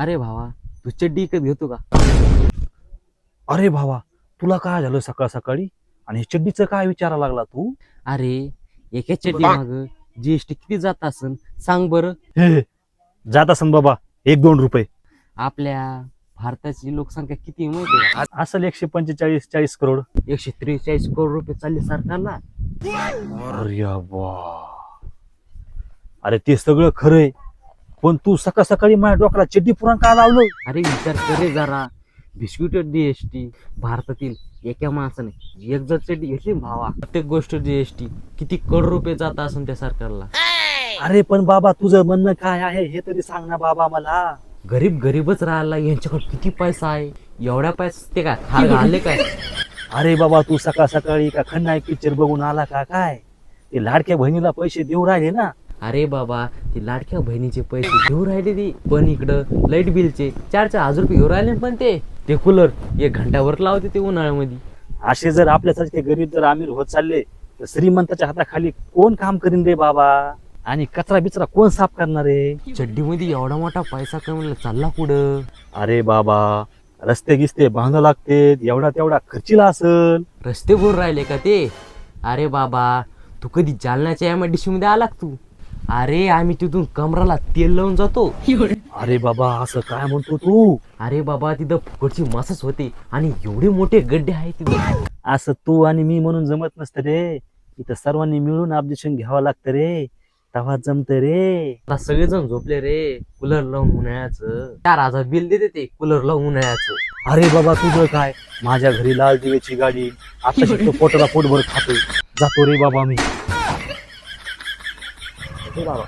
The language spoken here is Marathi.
अरे भावा, तू चड्डी विकत घेतो का? अरे भावा, तुला काय झालं सकाळ सकाळी आणि चड्डीचं काय विचारायला लागला तू? अरे एका चड्डी माग जीएसटी किती जात असन सांग बरं. हे जात असन बाबा 1-2 रुपये. आपल्या भारताची लोकसंख्या किती आहे माहिती आहे का? असेल 145-40 करोड. 143 करोड रुपये चालले सरकारला. अरे वा, अरे ते सगळं खरंय, पण तू सकाळ सकाळी माझ्या डोक्याला चड्डी पुराण का लावलं? अरे विचार करे जरा, बिस्किट जीएसटी भारतातील एका माणसाने एक जर चड्डी घेतली ना भावा, प्रत्येक गोष्ट जीएसटी किती करोड रुपये जात असेल त्या सरकारला. अरे पण बाबा तुझं म्हणणं काय आहे हे तरी सांग ना बाबा मला. गरीबच राहायला यांच्याकडे किती पैसा आहे, एवढ्या पैसा ते काय खार घालले काय? अरे बाबा तू सकाळ सकाळी का खन्नायक पिक्चर बघून आला का काय? ते लाडक्या बहिणीला पैसे देऊ राहिले ना. अरे बाबा, ते लाडक्या बहिणीचे पैसे घेऊ राहिले ती, पण इकडं लाईट बिलचे 4,000 रुपये घेऊ राहिले. पण ते कूलर 1 घंट्यावर लावते ते उन्हाळ्यामध्ये. असे जर आपल्यासारखे गरीब जर अमीर होत चालले तर श्रीमंताच्या हाताखाली कोण काम करीन रे बाबा? आणि कचरा बिचरा कोण साफ करणार आहे? चड्डीमध्ये एवढा मोठा पैसा कमवला चालला पुढं. अरे बाबा, रस्ते गिस्ते बांधावं लागते, एवढा तेवढा खर्चीला असल. रस्ते भरून राहिले का ते? अरे बाबा, तू कधी जालन्याच्या MIDC मध्ये आला का तू? अरे आम्ही तिथून कमराला तेल लावून जातो. अरे बाबा असं काय म्हणतो तू? अरे बाबा, तिथं फुकटची मासच होते आणि एवढे मोठे गड्डे आहेत तिथं. असं तू आणि मी म्हणून जमत नसतं रे, इथं सर्वांनी मिळून ऑब्जेक्शन घ्यावं लागतं रे, तेव्हा जमत रे. आता सगळेजण झोपले रे. कूलर लावून उन्हाळ्याचं 4,000 बिल देते ते कूलर लावून उन्हाळ्याचं. अरे बाबा तुझं काय, माझ्या घरी लाल दिव्याची गाडी, आता शिकतो पोटाला पोटभर खातो, जातो रे बाबा मी. बाबा